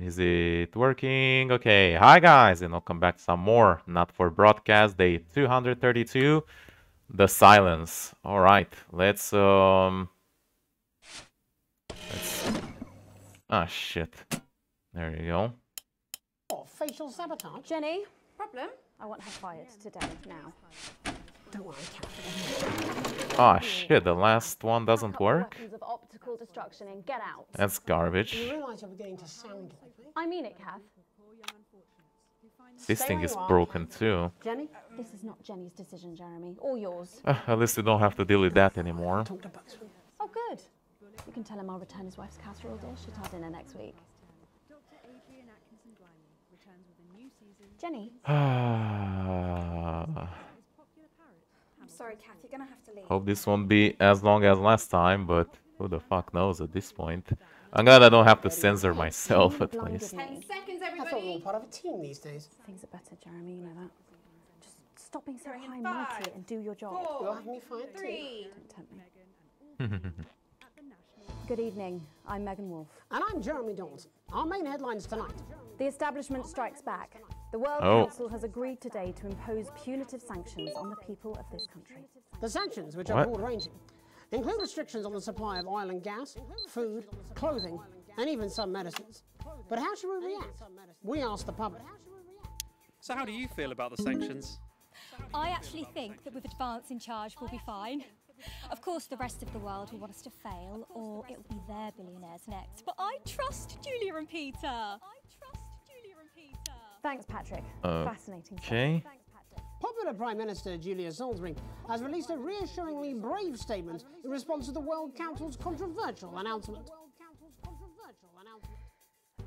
Is it working? Okay. Hi guys, and welcome back to some more. Not for broadcast day 232. The silence. All right. Let's ah shit. There you go. Oh, facial sabotage. Jenny, problem? I want her fired today, now. Don't worry, Catherine. Ah shit, the last one doesn't work. Weapons of optical destruction and get out. That's garbage. You realise you're beginning to sound like me? I mean it, Kath. This thing is broken too. Jenny, this is not Jenny's decision, Jeremy, or yours. At least you don't have to deal with that anymore. Talk to Buxton. Oh, good. You can tell him I'll return his wife's casserole dish at our dinner next week. Jenny. I'm sorry, Kath, you're gonna have to leave. Hope this won't be as long as last time, but who the fuck knows at this point. I'm glad I don't have to censor myself at least. 10 seconds, I thought we were everybody. all part of a team these days. Things are better, Jeremy, you know that. Just stop being so high and mighty and do your job. You'll have me fired too. 3. Don't tempt me. Good evening. I'm Megan Wolf. And I'm Jeremy Dawson. Our main headlines tonight. The establishment strikes back. The World Oh. Council has agreed today to impose punitive sanctions on the people of this country. The sanctions, which are What? broad-ranging, include restrictions on the supply of oil and gas, food, clothing, and even some medicines. But how should we react? We asked the public. So how do you feel about the sanctions? I actually think that with advance in charge we'll be fine. Of course the rest of the world will want us to fail, or it will be their billionaires next. But I trust Julia and Peter. Thanks, Patrick. Fascinating stuff. Okay. Thanks, Patrick. Popular Prime Minister Julia Salisbury has released a reassuringly brave statement in response to the World Council's controversial announcement.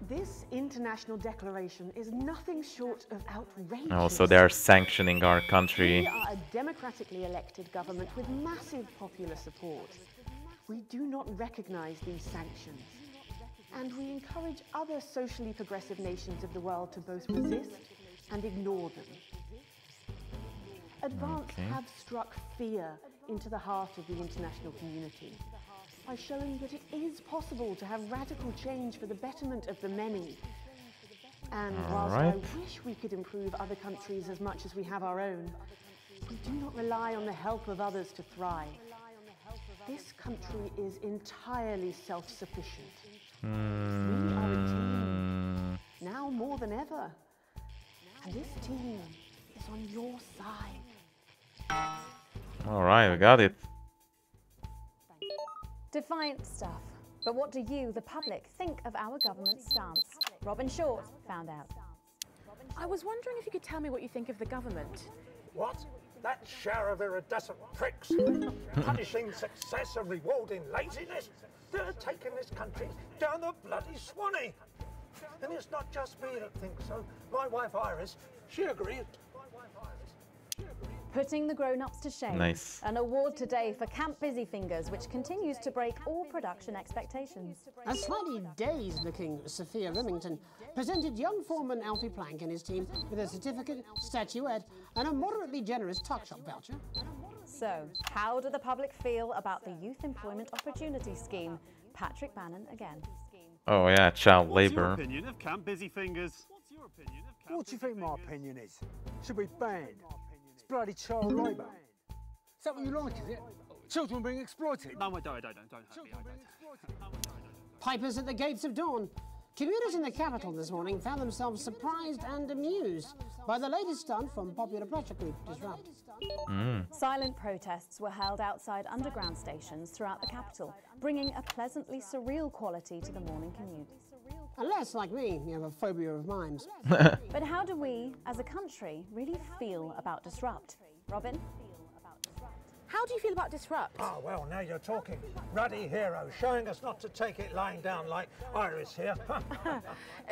This international declaration is nothing short of outrageous. Oh, so they're sanctioning our country. We are a democratically elected government with massive popular support. We do not recognize these sanctions. And we encourage other socially progressive nations of the world to both resist and ignore them. Advance have struck fear into the heart of the international community by showing that it is possible to have radical change for the betterment of the many. And whilst I wish we could improve other countries as much as we have our own, we do not rely on the help of others to thrive. This country is entirely self-sufficient. We are a team, now more than ever. And this team is on your side. All right, we got it. Defiant stuff. But what do you, the public, think of our government's stance? Robin Short found out. I was wondering if you could tell me what you think of the government. What? That shower of iridescent pricks, punishing success and rewarding laziness. They're taking this country down the bloody Swanee. And it's not just me that thinks so. My wife Iris, she agreed. Putting the grown-ups to shame. Nice. An award today for Camp Busy-Fingers, which continues to break all production expectations. A slightly dazed-looking Sophia Remington presented young foreman Alfie Plank and his team with a certificate, statuette, and a moderately generous tuck shop voucher. So, how do the public feel about the Youth Employment Opportunity Scheme? Patrick Bannon again. Oh yeah, child What's your labor. opinion of Camp Busy Fingers? What do you think my opinion is? Should be banned. It's bloody child labour. Is that what you like, is it? Children being exploited. No, don't hurt me. Pipers at the gates of dawn. Commuters in the capital this morning found themselves surprised and amused by the latest stunt from popular pressure group Disrupt. Silent protests were held outside underground stations throughout the capital, bringing a pleasantly surreal quality to the morning commute. Unless, like me, you have a phobia of mimes. But how do we, as a country, really feel about Disrupt? Robin? How do you feel about Disrupt? Oh, well, now you're talking. Ruddy hero, showing us not to take it lying down like Iris here.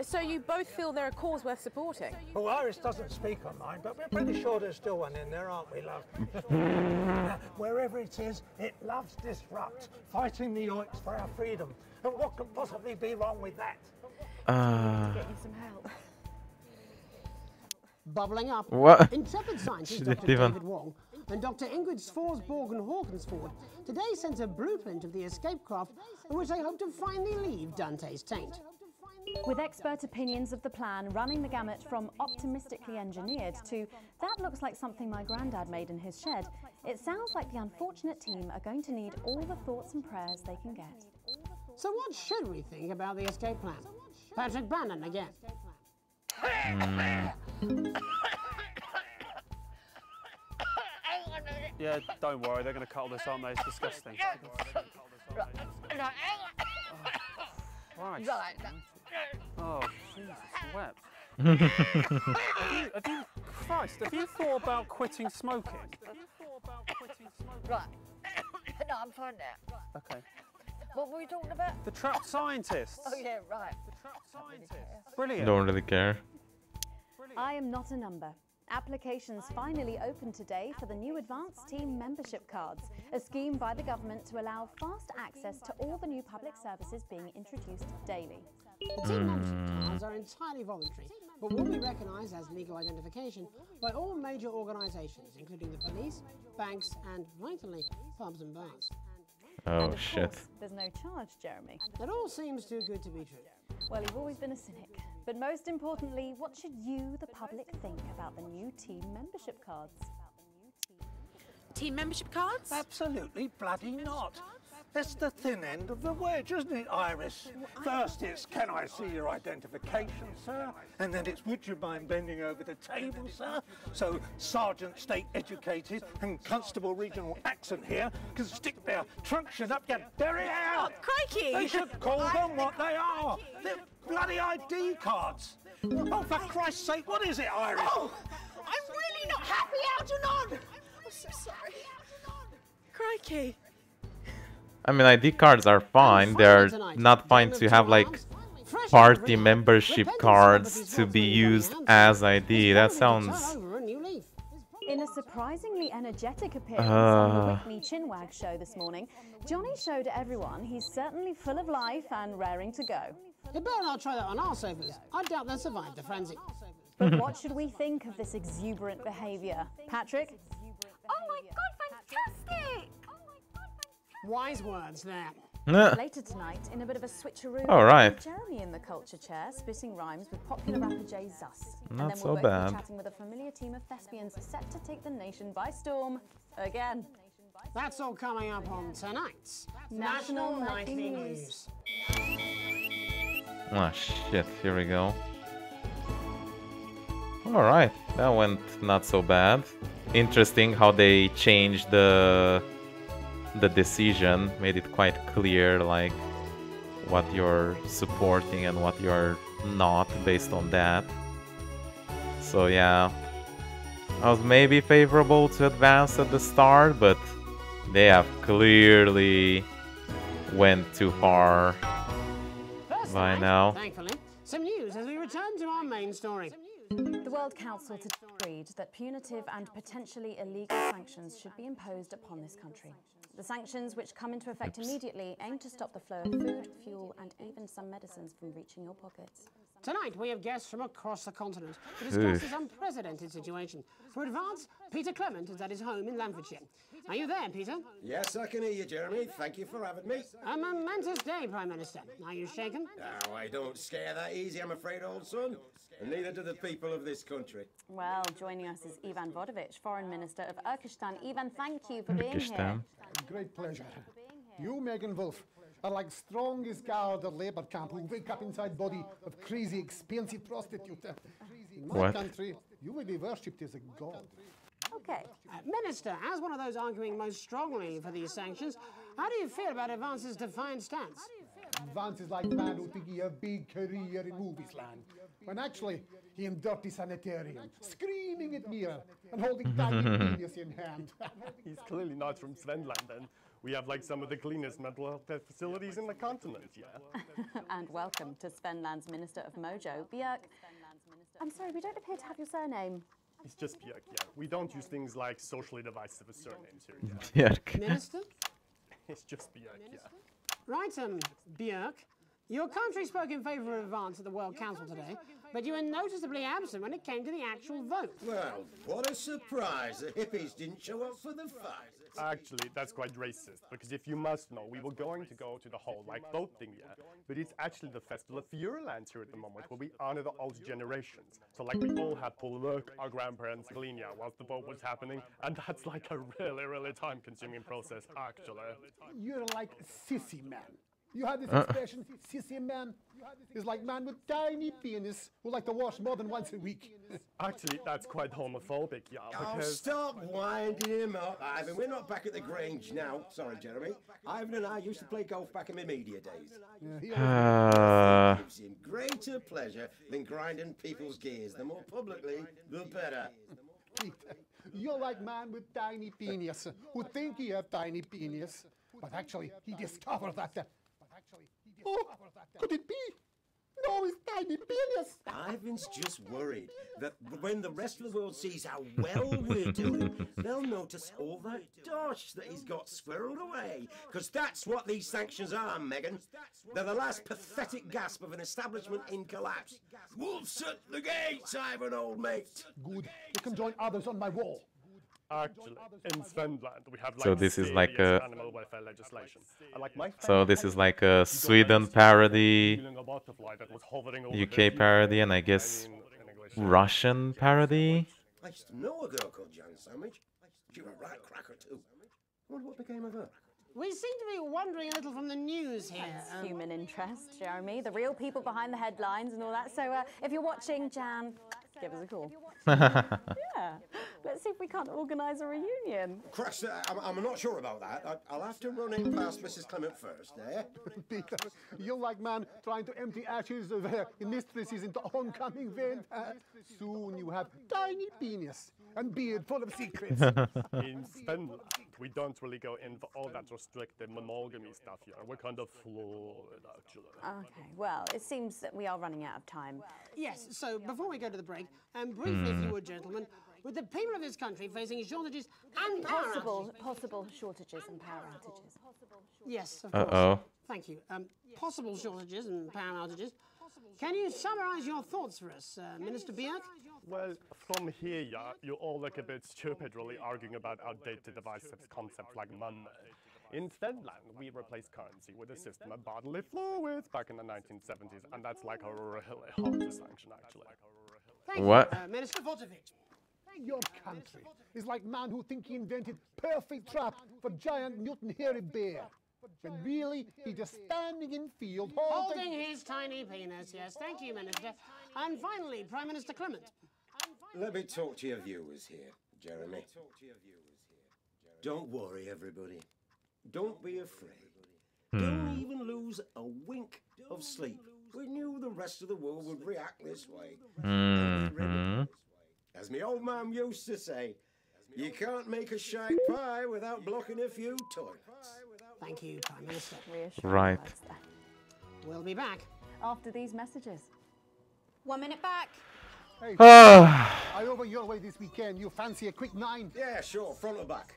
So you both feel they're a cause worth supporting? Well, Iris doesn't speak on mine, but we're pretty sure there's still one in there, aren't we, love? Wherever it is, it loves Disrupt, fighting the oiks for our freedom. And what could possibly be wrong with that? Get you some help. Bubbling up, What? intrepid scientist She Dr. didn't even- David Wong and Dr. Ingrid Svorsborg Hawkinsford today sent a blueprint of the escape craft in which they hope to finally leave Dante's taint. With expert opinions of the plan running the gamut from optimistically engineered to that looks like something my granddad made in his shed, it sounds like the unfortunate team are going to need all the thoughts and prayers they can get. So what should we think about the escape plan? Patrick Bannon again. Yeah, don't worry, they're going to cut all this, aren't they? It's disgusting. Christ. Oh, Jesus, wept. Have you thought about quitting smoking? Right. No, I'm fine now. Okay. What were we talking about? The trapped scientists. Oh, yeah, right. The trapped scientists. Brilliant. Don't really care. I am not a number. Applications finally opened today for the new Advanced Team Membership Cards, a scheme by the government to allow fast access to all the new public services being introduced daily. The team membership cards are entirely voluntary, but will be recognised as legal identification by all major organisations, including the police, banks and, vitally, pubs and bars. Oh, and of shit. course, there's no charge, Jeremy. It all seems too good to be true. Well, you've always been a cynic. But most importantly, what should you, the public, think about the new team membership cards? Team membership cards? Absolutely bloody not. That's the thin end of the wedge, isn't it, Iris? First it's, can I see your identification, sir? And then it's, would you mind bending over the table, sir? So Sergeant State Educated and Constable Regional Accent here can stick their truncheon up your derriere. Oh, crikey! They should call them what they are. They're bloody ID cards. Oh, for Christ's sake, what is it, Iris? Oh, I'm really not happy, Algernon! I'm so sorry. Crikey. I mean, ID cards are fine. They're not fine to have like party membership cards to be used as ID. That sounds... In a surprisingly energetic appearance on the Whitney Chinwag show this morning, Johnny showed everyone he's certainly full of life and raring to go. You better not try that on our sofas. I doubt they'll survive the frenzy. But what should we think of this exuberant behaviour? Patrick? Oh my god, fantastic! Wise words there. Later tonight, in a bit of a switcheroo, All right. Jeremy in the culture chair, spitting rhymes with popular rapper Jay Zus. Not and then so we'll both bad. be chatting with a familiar team of thespians set to take the nation by storm again. That's all coming up on tonight's National Nightly News. Oh shit, here we go. Alright, that went not so bad. Interesting how they changed the decision, made it quite clear like what you're supporting and what you're not based on that. So yeah, I was maybe favorable to advance at the start, but they have clearly went too far by now. Thankfully, some news as we return to our main story. The World Council agreed that punitive and potentially illegal sanctions should be imposed upon this country. The sanctions, which come into effect immediately, aim to stop the flow of food, fuel and even some medicines from reaching your pockets. Tonight we have guests from across the continent to discuss this unprecedented situation. For Advance, Peter Clement is at his home in Lamfordshire. Are you there, Peter? Yes, I can hear you, Jeremy. Thank you for having me. A momentous day, Prime Minister. Are you shaken? No, I don't scare that easy, I'm afraid, old son. And neither do the people of this country. Well, joining us is Ivan Vodovich, Foreign Minister of Urkistan. Ivan, thank you for being here. Great pleasure. You, Megan Wolf, are like strongest guard of Labour camp who wake up inside body of crazy, expensive prostitute. In my country, you will be worshipped as a god. Okay. Minister, as one of those arguing most strongly for these sanctions, how do you feel about Advance's defiant stance? Advance is like a man who thinking a big career in movies land, when actually he in dirty sanitarium, screaming at mirror and holding tiny penis in hand. He's clearly not from Svenland, and we have like some of the cleanest mental health facilities in the continent, yeah. And welcome to Svenland's Minister of Mojo, Björk. I'm sorry, we don't appear to have your surname. It's just Björk, yeah. We don't use things like socially divisive surnames here, yeah. Björk. Minister? It's just Björk, yeah. Right, Björk. Your country spoke in favour of Advance at the World Council today, but you were noticeably absent when it came to the actual vote. Well, what a surprise. The hippies didn't show up for the fight. Actually, that's quite racist, because if you must know, we were going to go to the whole boat thing, yeah, but it's actually the festival of Fureland here at the moment, where we honor the old generations. So we all had to work our grandparents' linear whilst the boat was happening, and that's a really time-consuming process, actually. You're like sissy man. You have this expression, sissy man. It's like man with tiny penis who like to wash more than once a week. Actually, that's quite homophobic, yeah, Oh, because... stop winding him up, Ivan. We're not back at the Grange now. Sorry, Jeremy. Ivan and I used to play golf back in my media days. It gives him greater pleasure than grinding people's gears. The more publicly, the better. You're like man with tiny penis who think he have tiny penis, but actually he discovered that. Oh, could it be? No, it's tiny penis. Ivan's just worried that when the rest of the world sees how well we're doing, they'll notice all that dosh that he's got squirreled away. Because that's what these sanctions are, Megan. They're the last pathetic gasp of an establishment in collapse. Wolves at the gates, Ivan, old mate. Good. You can join others on my wall. Actually, in Finland, we have So this is like a animal welfare legislation. So this is like a Sweden parody, UK parody, and I guess Russian parody. I used to know a girl called Jan Sandwich. She was a right cracker too. I wonder what became of her. We seem to be wandering a little from the news here. That's human interest, Jeremy. The real people behind the headlines and all that. So if you're watching, Jan, give us a call. Yeah, let's see if we can't organise a reunion. Crux, I'm not sure about that. I'll have to run in past Mrs. Clement first, eh? Peter, you're like man trying to empty ashes of mistresses into oncoming vent. Soon you have tiny penis and beard full of secrets. In Finland, we don't really go in for all that restricted monogamy stuff here. We're kind of fluid, actually. Okay, well, it seems that we are running out of time. Yes, so before we go to the break, briefly, if you would, gentlemen, with the people of this country facing shortages and possible shortages and power outages. Yes, of course. Thank you. Possible shortages and power outages. Can you summarise your thoughts for us, Minister Bjerg? Well, from here, yeah, you all look a bit stupid, really, arguing about outdated divisive concepts like money. In Finland, we replaced currency with a system of bodily fluids back in the 1970s, and that's like a really hard to sanction, actually. Thank What? you, Minister Votovich. Your country is like man who think he invented perfect trap for giant Newton hairy bear. When really he just standing in field Holding his tiny penis, yes. Thank you, Minister. And finally, Prime Minister Clement. Let me talk to your viewers here, Jeremy. Don't worry, everybody. Don't be afraid. Don't even lose a wink of sleep. We knew the rest of the world would react this way. As my old man used to say, you can't make a shite pie without blocking a few toilets. Thank you, Prime Minister. Right. We'll be back after these messages. 1 minute back. Hey, I over your way this weekend. You fancy a quick 9? Yeah, sure, front or back.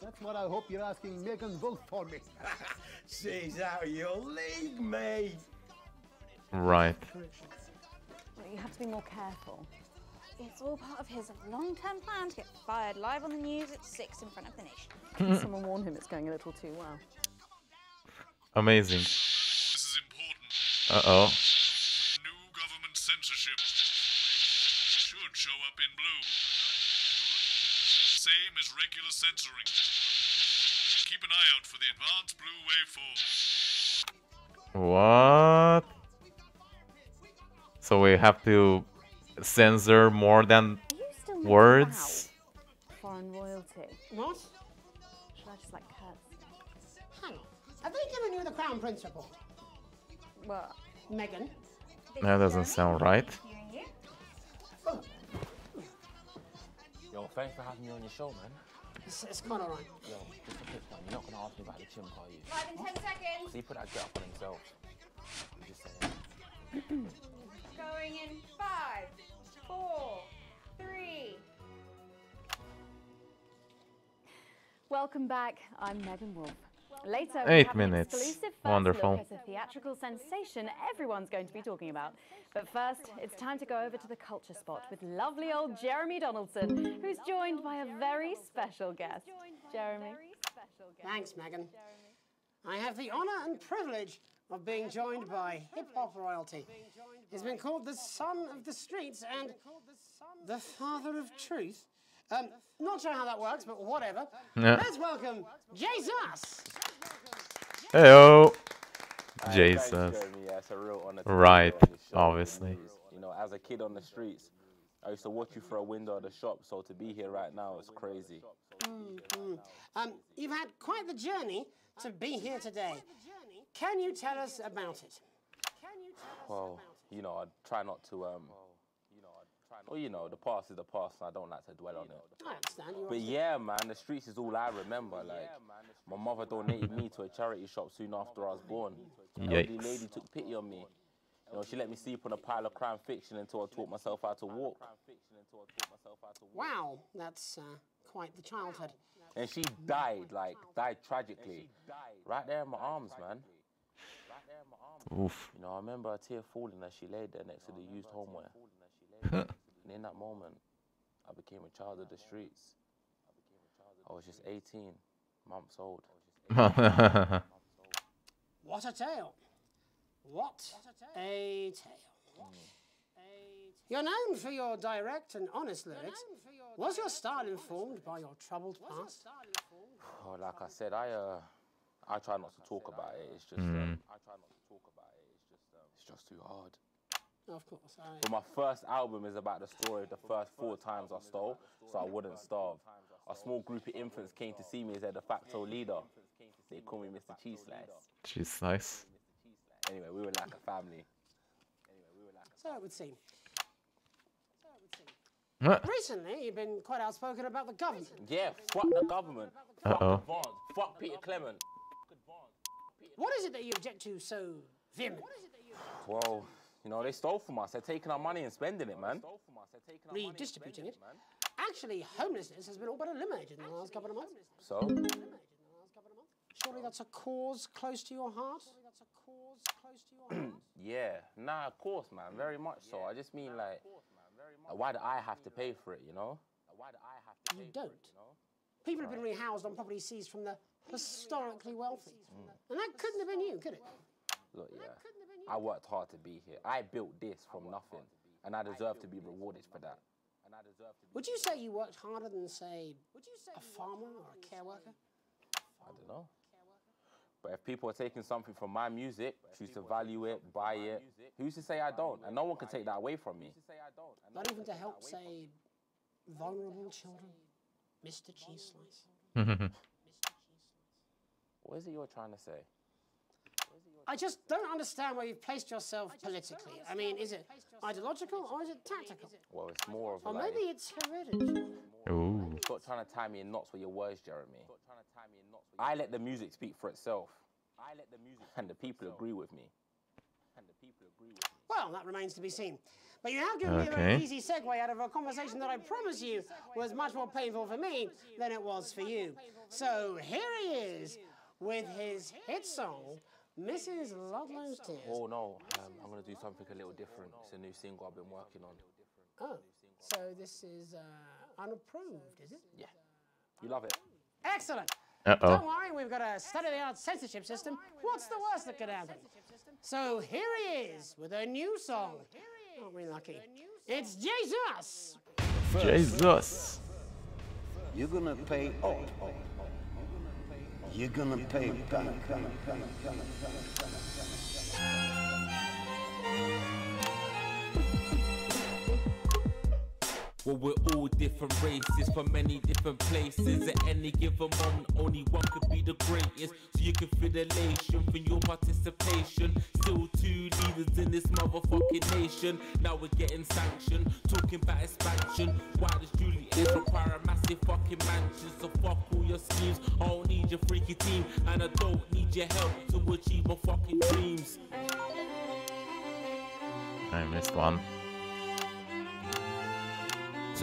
That's what I hope you're asking Megan Wolf for me. She's out of your league, mate. Right. Well, you have to be more careful. It's all part of his long-term plan to get fired live on the news at 6 in front of the nation. Can someone warn him it's going a little too well? Amazing. This is important. Uh-oh. New government censorship should show up in blue. Same as regular censoring. Keep an eye out for the advanced blue waveform. What? So we have to censor more than words? Foreign royalty. What? Should I just curtsy? Hang on. Have they given you the Crown Prince report? What? Meghan? That doesn't sound right. Yo, thanks for having me on your show, man. It's quite alright. Yo, just a quick one. You're not going to ask me about the chimp, are you? 5 in 10 seconds. So he put that get up on himself. I'm just saying. Going in 5, 4, 3. Welcome back. I'm Megan Wolf. Later, we 8 have an minutes. exclusive first Wonderful. look at a theatrical sensation everyone's going to be talking about. But first, it's time to go over to the culture spot with lovely old Jeremy Donaldson, who's joined by a very special guest. Jeremy. Thanks, Megan. I have the honour and privilege of being joined by hip-hop royalty. He's been called the son of the streets and the father of truth. Not sure how that works, but whatever. Yeah. Let's welcome Jesus. Heyo. Thanks, Jesus. Jeremy. Yeah, it's a real honor to be Right, here on this show. obviously. You know, as a kid on the streets, I used to watch you through a window of the shop, so to be here right now is crazy. You've had quite the journey to be here today. Can you tell us about it? Well, you know, I try not to, well, you know, the past is the past, and I don't like to dwell on it. I understand you. But yeah, man, the streets is all I remember. Like, my mother donated me to a charity shop soon after I was born. The elderly Yikes. lady took pity on me. You know, she let me sleep on a pile of crime fiction until I taught myself how to walk. Wow, that's quite the childhood. And she died tragically. Right there in my arms, man. Oof. You know, I remember a tear falling as she laid there next to the used homeware. And in that moment, I became a child of the streets. I was just 18 months old. What a tale. What a tale. You're known for your direct and honest lyrics. Was your style informed by your troubled past? Oh, like I said, I try not to talk about it. It's just, it's just too hard. Of course. But my first album is about the story of the first 4 times I stole, so I wouldn't starve. A small group of infants came to see me as their de facto leader. They call me Mr. Cheese Slice. Cheese Slice. Anyway, we were like a family. So it would seem. Huh. Recently, you've been quite outspoken about the government. Yeah, fuck the government. Fuck Advance. Fuck Peter Clement. What is it that you object to so vehemently? Well, you know, they stole from us. They're taking our money and spending it, man. Redistributing it. Actually, homelessness has been all but eliminated in the last couple of months. So? Surely that's a cause close to your heart? Yeah, nah, of course, man. Very much so. I just mean, like, why do I have to pay for it, you know? You don't. People have been rehoused on property seized from the historically wealthy. And that couldn't have been you, could it? Look, yeah, I worked hard to be here. I built this from nothing, and I deserve to be rewarded for that. Would you say you worked harder than, say, a farmer or a care worker? I don't know. But if people are taking something from my music, choose to value it, buy it, who's to say I don't? And no one can take that away from me. Not even to help, say, vulnerable children? Mr. Cheese Slice. What is it you're trying to say? I just don't understand where you've placed yourself politically. I mean, is it ideological or is it tactical? Well, it's more of Or like... maybe it's hereditary. Ooh. Stop trying to tie me in knots with your words, Jeremy. I let the music speak for itself. And the people agree with me. Well, that remains to be seen. But you have given me a very easy segue out of a conversation that I promise you was much more painful for me than it was for you. So here he is with his hit song, Mrs. Ludlow's Tears. Oh, no. I'm going to do something a little different. It's a new single I've been working on. Oh, so this is unapproved, is it? Yeah. You love it. Excellent. Uh-oh. Don't worry, we've got a state-of-the-art censorship system. What's the worst that could happen? So here he is with a new song. Aren't we lucky? It's Jesus! Jesus. You're gonna pay up. You're gonna pay back. Well, we're all different races from many different places. At any given moment, only one could be the greatest. So you can feel elation from your participation. Still 2 leaders in this motherfucking nation. Now we're getting sanctioned, talking about expansion. Why does Juliet require a massive fucking mansion? So fuck all your schemes. I don't need your freaky team, and I don't need your help to achieve my fucking dreams. I missed one.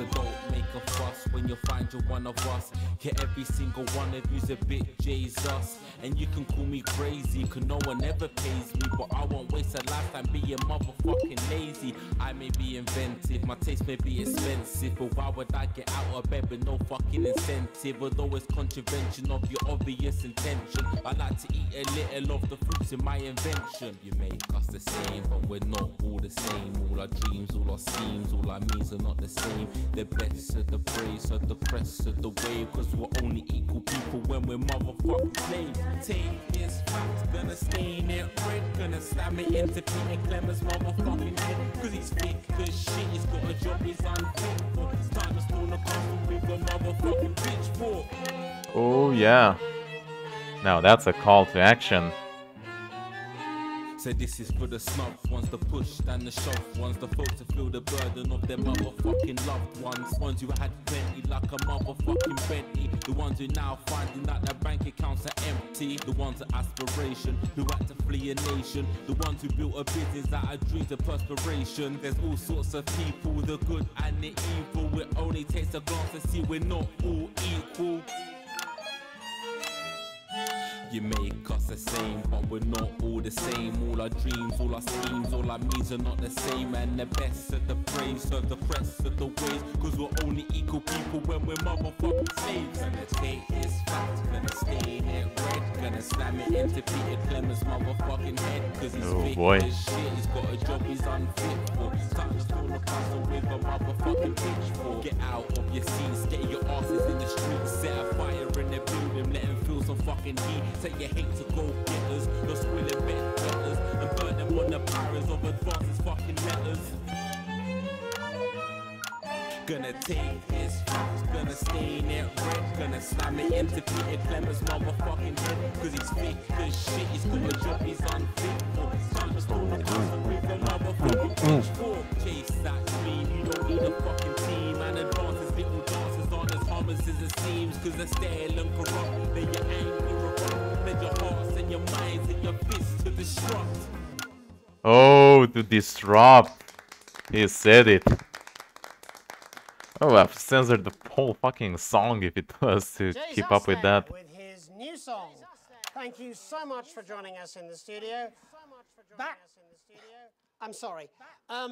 So don't make a fuss when you find you're one of us. Yeah, every single one of you's a bit Jesus. And you can call me crazy, cause no one ever pays me. But I won't waste a lifetime being motherfucking lazy. I may be inventive, my taste may be expensive, but why would I get out of bed with no fucking incentive? Although it's contravention of your obvious intention, I like to eat a little of the fruits in my invention. You make us the same, but we're not all the same. All our dreams, all our schemes, all our means are not the same. The best of the praise of the crest of the wave, cause we're only equal people when we're motherfucking slaves. Take this fact, gonna stain it red, gonna slam it into Peter Clemens' motherfucking head, cause he's thick as shit, he's got a job he's unfit for. It's time to storm the castle with a motherfucking pitchfork. Oh yeah. Now that's a call to action. So this is for the snubs, ones the push and the shove, ones the folks to feel the burden of their motherfucking loved ones who had plenty like a motherfucking Bentley, the ones who now finding that their bank accounts are empty, the ones of aspiration who had to flee a nation, the ones who built a business out of dreams of perspiration. There's all sorts of people, the good and the evil. It only takes a glance to see we're not all equal. You make us the same, but we're not all the same. All our dreams, all our schemes, all our means are not the same. And the best of the praise serve the crest of the ways, cause we're only equal people when we're motherfucking slaves. Gonna take this fact, gonna stain it red, gonna slam it into Peter Clemens' motherfucking head, cause he's Oh thick boy. as shit, he's got a job he's unfit for. It's time to storm the castle with a motherfucking pitchfork. Get out of your seats, get your asses in the streets, set a fire in the building, let them feel some fucking heat. Say you hate to go getters, you're squilling bet getters, and burn them on the pyres of advances fucking letters. Gonna take his facts, gonna stain it red, gonna slam it into Peter Clemens' motherfucking head, cause he's thick as shit, he's got a job he's unfit for. Time to storm the castle with a motherfucking pitchfork. Chase that dream, you don't need a fucking team, and advances little dances aren't as harmless as it seems, cause they're stale and corrupt, then your anger erupt, then your hearts and your minds and your fists to disrupt. Oh, to disrupt. He said it. Oh, I've censored the whole fucking song if it was to keep up with that. With his new song. Thank you so much for joining us in the studio. I'm sorry. I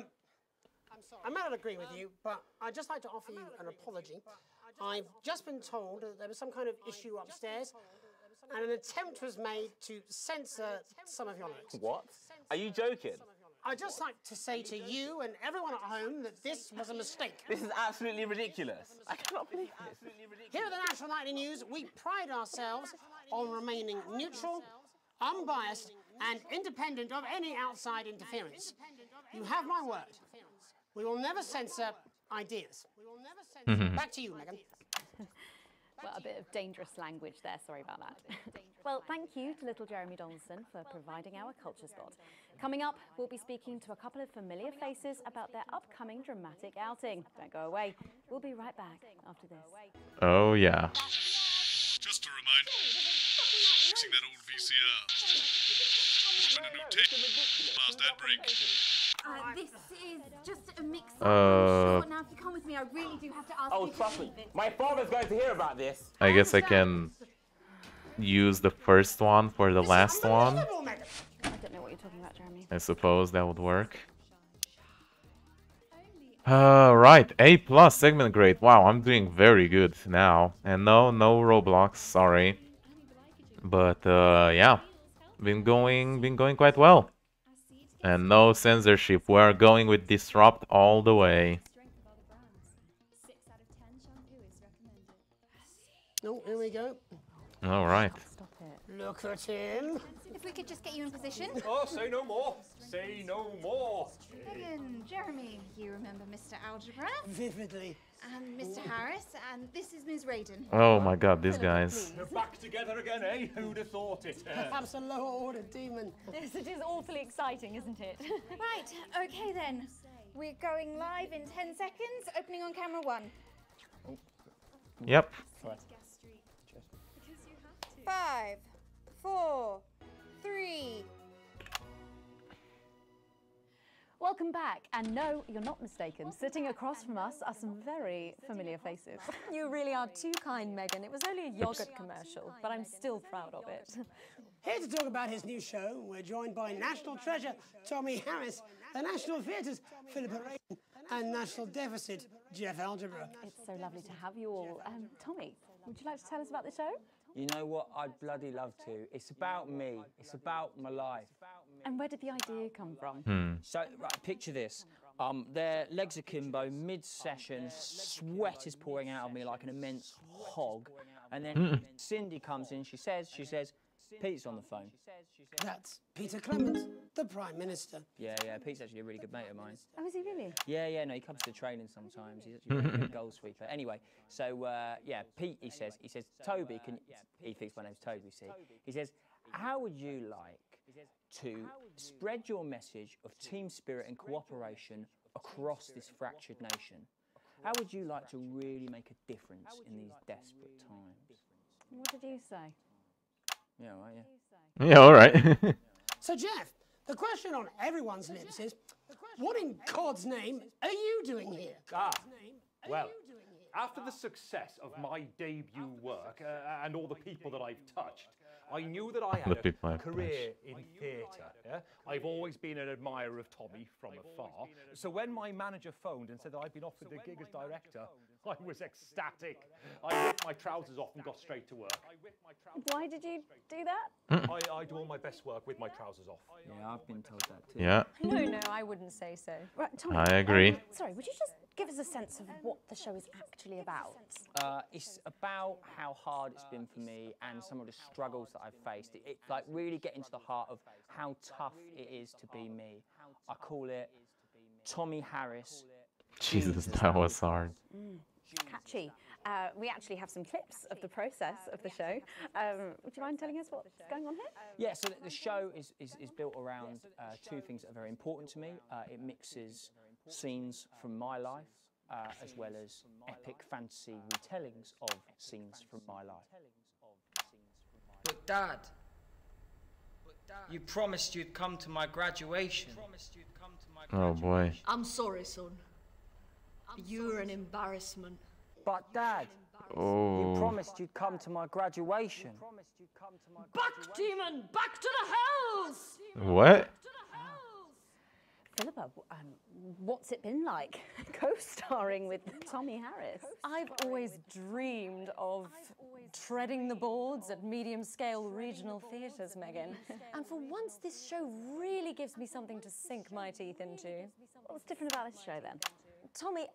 may not agree with you, but I'd just like to offer you an apology. I've just been told that there was some kind of issue upstairs, and an attempt was made to censor some of your lyrics. What? Are you joking? I'd just like to say to you and everyone at home that this was a mistake. This is absolutely ridiculous. I cannot believe this. Here at the National Nightly News, we pride ourselves on remaining neutral, unbiased, and independent of any outside interference. You have my word. We will never censor ideas. Back to you, Megan. Well, a bit of dangerous language there, sorry about that. Well, thank you to little Jeremy Donaldson for providing our culture spot. Coming up, we'll be speaking to a couple of familiar faces about their upcoming dramatic outing. Don't go away. We'll be right back after this. Oh yeah. Just a reminder, fixing that old VCR. Open a new tape. Past that break. This is just a mix-up. Uh, Now, if you come with me, I really do have to ask Oh, you trust me. My father's going to hear about this. I guess I can use the first one for the last one. I don't know what you're talking about, Jeremy. I suppose that would work. Right, A+ segment grade. Wow, I'm doing very good now. And no Roblox, sorry. But yeah, been going quite well. And no censorship. We're going with disrupt all the way. Oh, here we go. All right. Stop it. Look at him. If we could just get you in position. Oh, say no more. Say no more. Megan, Jeremy, you remember Mr. Algebra? Vividly. And Mr. Harris, and this is Ms. Raiden. Oh my god, these guys. You're back together again, eh? Who'd have thought it? Perhaps a lower order demon. Yes, it is awfully exciting, isn't it? Right, okay then. We're going live in 10 seconds, opening on camera 1. Yep. 5, 4, 3. Welcome back, and no, you're not mistaken. Sitting across from us are some very familiar faces. You really are too kind, Megan. It was only a yogurt commercial, but I'm still proud of it. Here to talk about his new show, we're joined by National Treasure Tommy Harris, the National Theatre's Philippa Rayton, and National Deficit Jeff Algebra. It's so lovely to have you all. Tommy, would you like to tell us about the show? You know what? I'd bloody love to. It's about me. It's about my life. And where did the idea come from? So, right, picture this. Their legs akimbo, mid-session, sweat is pouring out of me like an immense hog. And then Cindy comes in, she says, Pete's on the phone. That's Peter Clement, the Prime Minister. Yeah, Pete's actually a really good mate of mine. Oh, is he really? Yeah, no, he comes to training sometimes. He's actually a really good goal sweeper. Anyway, so, yeah, Pete, he says, Toby, he thinks my name's Toby, see? He says, how would you like to spread your message of team spirit and cooperation across this fractured nation? How would you like to really make a difference in these desperate times? What did you say? Yeah, all right, yeah. Yeah, all right. So, Jeff, the question on everyone's lips is, what in God's name are you doing here? Well, after the success of my debut work and all the people that I've touched, I knew that I had a career in theatre. Yeah? I've always been an admirer of Tommy from afar. So when my manager phoned and said that I'd been offered the gig as director, I was ecstatic. I ripped my trousers off and got straight to work. Why did you do that? I do all my best work with my trousers off. Yeah, I've been told that too. Yeah. No, I wouldn't say so. Right, Tommy, I agree. Sorry, would you just give us a sense of what the show is actually about? It's about how hard it's been for me and some of the struggles that I've faced. It like really getting to the heart of how tough it is to be me. I call it Tommy Harris. Jesus, that was hard. Catchy. We actually have some clips of the process of the show. Would you mind telling us what's going on here? Yeah, so the show is built around two things that are very important to me. It mixes scenes from my life as well as epic fantasy retellings of scenes from my life. But Dad, you promised you'd come to my graduation. Oh boy. I'm sorry, son. You're an embarrassment. But Dad, you promised you'd come to my graduation. Back, demon! Back to the hells! What? Philippa, what's it been like co-starring with Tommy Harris? I've always dreamed of treading the boards at medium-scale regional theatres, Megan. And for once, this show really gives me something to sink my teeth into. What's different about this show, then? Tommy,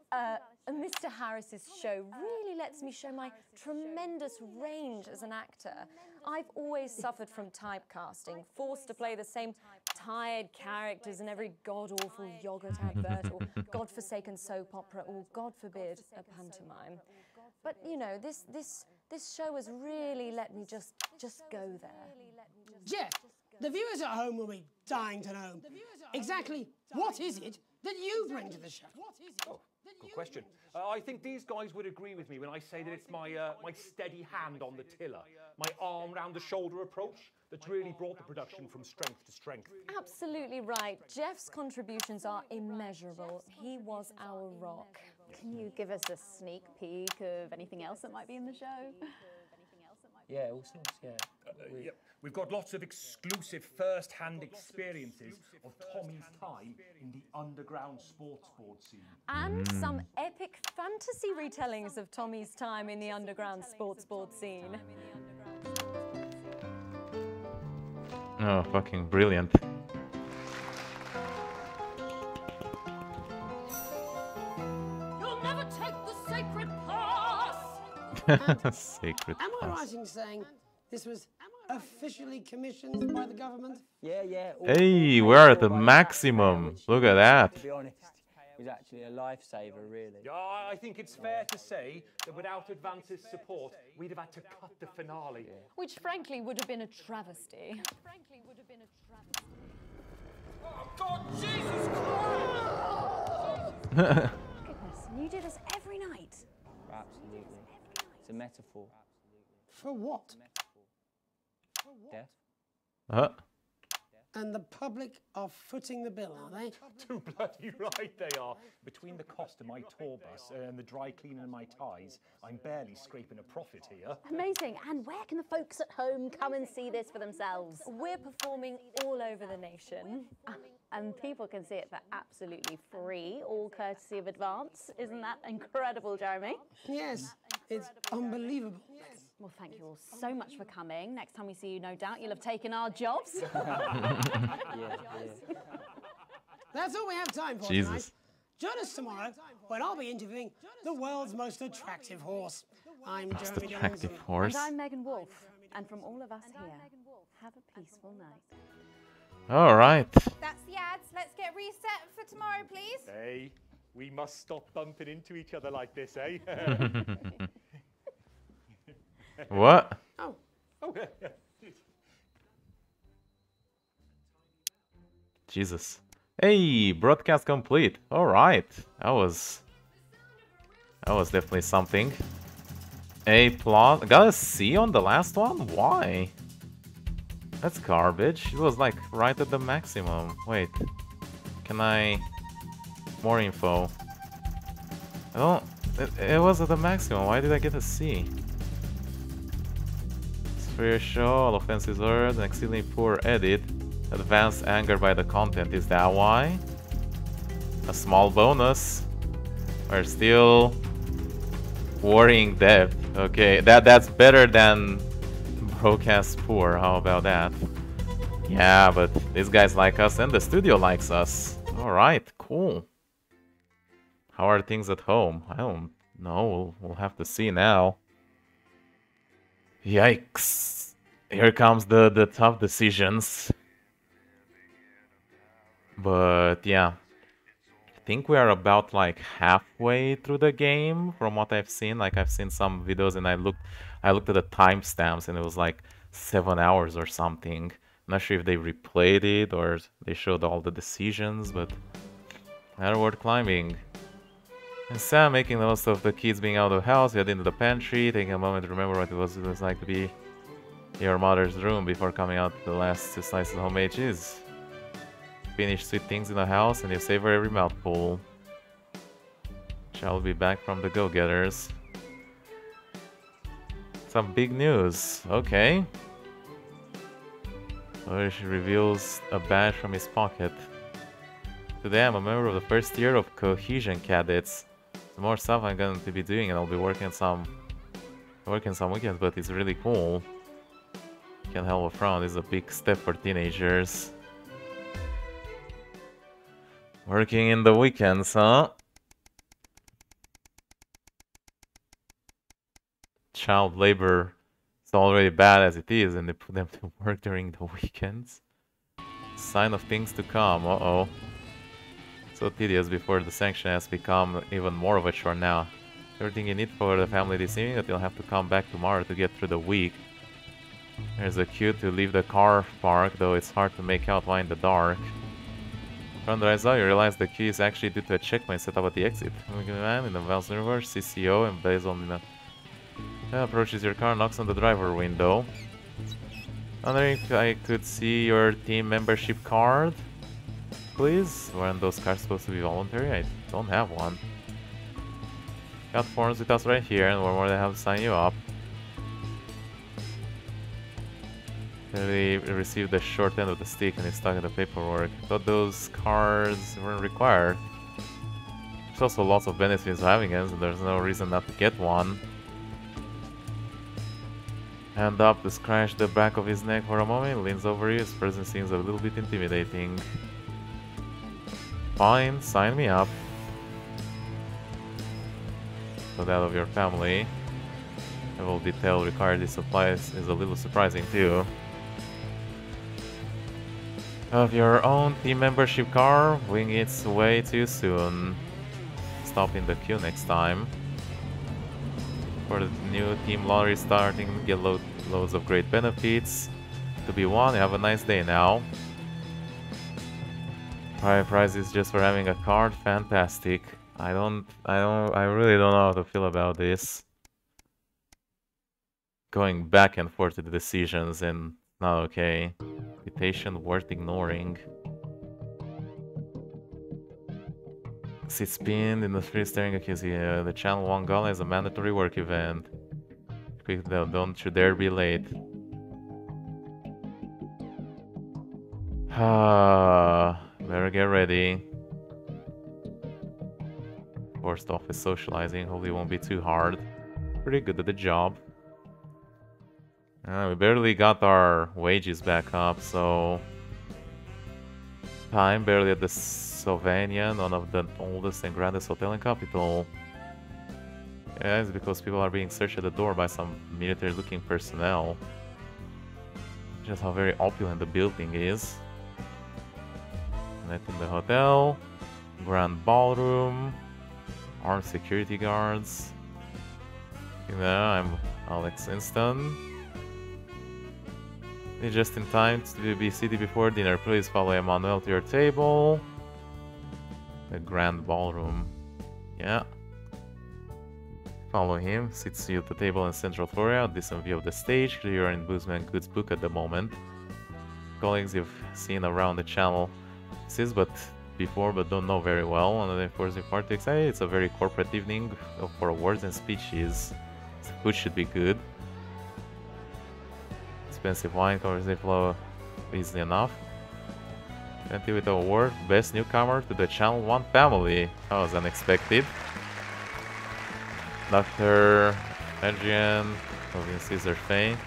Mr. Harris's show really lets me show my tremendous range as an actor. I've always suffered from typecasting, forced to play the same tired characters in every god-awful yogurt advert or godforsaken soap opera or, God forbid, a pantomime. But, you know, this show has really let me just go there. Jeff, the viewers at home will be dying to know exactly what is it that you bring to the show? Oh, good question. I think these guys would agree with me when I say that it's my steady hand on the tiller, my arm round the shoulder approach that's really brought the production from strength to strength. Absolutely right. Jeff's contributions are immeasurable. He was our rock. Can you give us a sneak peek of anything else that might be in the show? Yeah, all sorts, yeah. Yep. We've got lots of exclusive first-hand experiences of Tommy's time in the underground sports board scene. And some epic fantasy retellings of Tommy's time in the underground sports board scene. Oh, fucking brilliant. You'll never take the sacred pass! Sacred Am I pass. right in saying this was officially commissioned by the government? Yeah. Hey, we're at the maximum. Look at that. To be honest, it was actually a lifesaver, really. Yeah, I think it's fair to say that without Advance's support, we'd have had to cut the finale. Which frankly would have been a travesty. Oh, God, Jesus Christ! Goodness, and you do this every night? Absolutely. It's a metaphor. For what? Death. and the public are footing the bill, are they? Too bloody right they are. Between the cost of my tour bus and the dry cleaning and my ties, I'm barely scraping a profit here. Amazing. And where can the folks at home come and see this for themselves? We're performing all over the nation. And people can see it for absolutely free, all courtesy of Advance. Isn't that incredible, Jeremy? Yes, it's unbelievable. Well, thank you all so much for coming. Next time we see you, no doubt you'll have taken our jobs. That's all we have time for tonight. Join us tomorrow when I'll be interviewing the world's most attractive horse. I'm Jeremy Johnson. And I'm Megan Wolf. And from all of us here, have a peaceful night. All right. That's the ads. Let's get reset for tomorrow, please. Hey, we must stop bumping into each other like this, eh? What? Oh. Jesus. Hey, broadcast complete. All right. That was definitely something. A+. Got a C on the last one? Why? That's garbage. It was like right at the maximum. Wait. Can I... More info. I don't... It was at the maximum. Why did I get a C? Fair show, all offenses heard, an exceedingly poor edit. Advanced anger by the content. Is that why? A small bonus. We're still... worrying depth. Okay, that's better than... broadcast poor, how about that? Yeah, but these guys like us and the studio likes us. Alright, cool. How are things at home? I don't know, we'll have to see now. Yikes. Here comes the tough decisions. But yeah. I think we are about like halfway through the game from what I've seen. Like I've seen some videos and I looked at the timestamps and it was like 7 hours or something. I'm not sure if they replayed it or they showed all the decisions, but Airward climbing. And Sam making the most of the kids being out of the house, head into the pantry, taking a moment to remember what it was like to be in your mother's room before coming out the last 2 slices of homemade cheese. Finish sweet things in the house and you savor every mouthful. Shall be back from the go-getters. Some big news. Okay. Orish reveals a badge from his pocket. Today I'm a member of the first year of Cohesion Cadets. There's more stuff I'm going to be doing and I'll be working some weekends, but it's really cool. Can't help but frown. This is a big step for teenagers. Working in the weekends, huh? Child labor is already bad as it is, and they put them to work during the weekends. Sign of things to come, uh-oh. So tedious before the sanction has become even more of a chore now. Everything you need for the family this evening, that you'll have to come back tomorrow to get through the week. There's a queue to leave the car park, though it's hard to make out why in the dark. From the eyes out, you realize the key is actually due to a checkpoint set up at the exit. Man in the Val's universe, CCO, and Basil approaches your car, knocks on the driver window. Wondering if I could see your team membership card, please? Weren't those cards supposed to be voluntary? I don't have one. Got forms with us right here, and we're more than happy to sign you up. He received the short end of the stick and he's stuck in the paperwork. Thought those cards weren't required. There's also lots of benefits of having them, so there's no reason not to get one. Hand up to scratch the back of his neck for a moment, leans over you, his presence seems a little bit intimidating. Fine, sign me up. So that of your family. Level detail required in supplies is a little surprising too. Of your own team membership car, wing its way too soon. Stop in the queue next time. For the new team lottery starting, get loads of great benefits. To be won, have a nice day now. Prize is just for having a card, fantastic. I really don't know how to feel about this. Going back and forth to the decisions and not okay. Invitation worth ignoring. Sits pinned in the street staring at the Channel 1 Gala is a mandatory work event. Quick though, don't you dare be late. Better get ready. Forced office socializing, hopefully it won't be too hard. Pretty good at the job. We barely got our wages back up, so... Time barely at the Sylvania, one of the oldest and grandest hotel in capital. Yeah, it's because people are being searched at the door by some military-looking personnel. Just how very opulent the building is. Net in the hotel. Grand ballroom. Armed security guards. There, I'm Alex Inston. Just in time to be seated before dinner. Please follow Emmanuel to your table. The grand ballroom. Yeah. Follow him. Sits you at the table in central floor. Decent view of the stage. You're in Boozman Goods book at the moment. Colleagues you've seen around the channel but before, but don't know very well. And then for the party, it's a very corporate evening for awards and speeches. Food should be good. Expensive wine covers the flow easily enough. Plenty with the award, best newcomer to the Channel 1 family. That was unexpected. Dr. Adrian, Caesar Faye.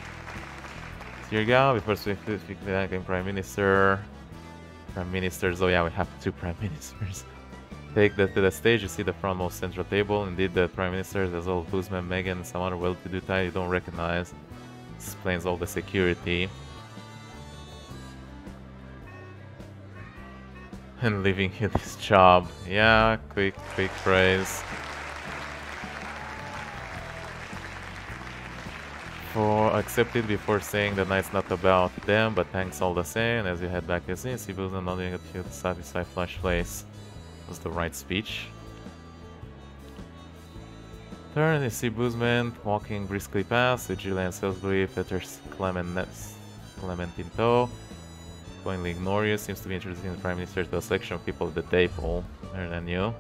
Here you go, before speaking to Prime Minister. Prime Ministers, oh yeah, we have 2 Prime Ministers. Take that to the stage, you see the frontmost central table. Indeed, the Prime Ministers, as well as Boozman, Meghan, and some other well-to-do type you don't recognize. Explains all the security. And leaving you this job. Yeah, quick praise. For accepted before saying the night's not about them, but thanks all the same. And as you head back to see Boozman nodding at you to satisfy Flash Place. Was the right speech. Turn, you see Boozman walking briskly past with Julian Salisbury, Peter Clement in tow. Pointedly ignore you, seems to be introducing the Prime Minister to a selection of people at the table. Better than you.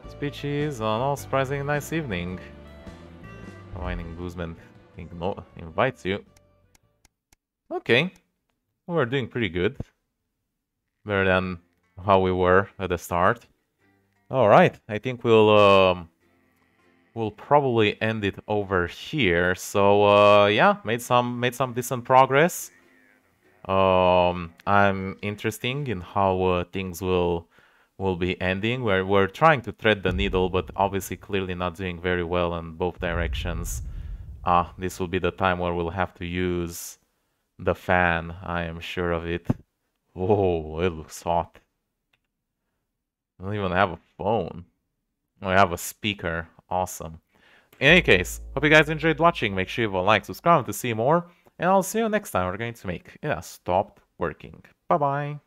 Speeches on all surprisingly nice evening. Whining Boozman invites you. Okay. We're doing pretty good. Better than how we were at the start. Alright, I think we'll probably end it over here. So yeah, made some decent progress. I'm interested in how things will be ending. We're trying to thread the needle, but obviously clearly not doing very well in both directions. This will be the time where we'll have to use the fan, I am sure of it. Whoa, it looks hot. I don't even have a phone. I have a speaker. Awesome. In any case, hope you guys enjoyed watching. Make sure you like, subscribe to see more. And I'll see you next time we're going to make it has stopped working. Bye-bye.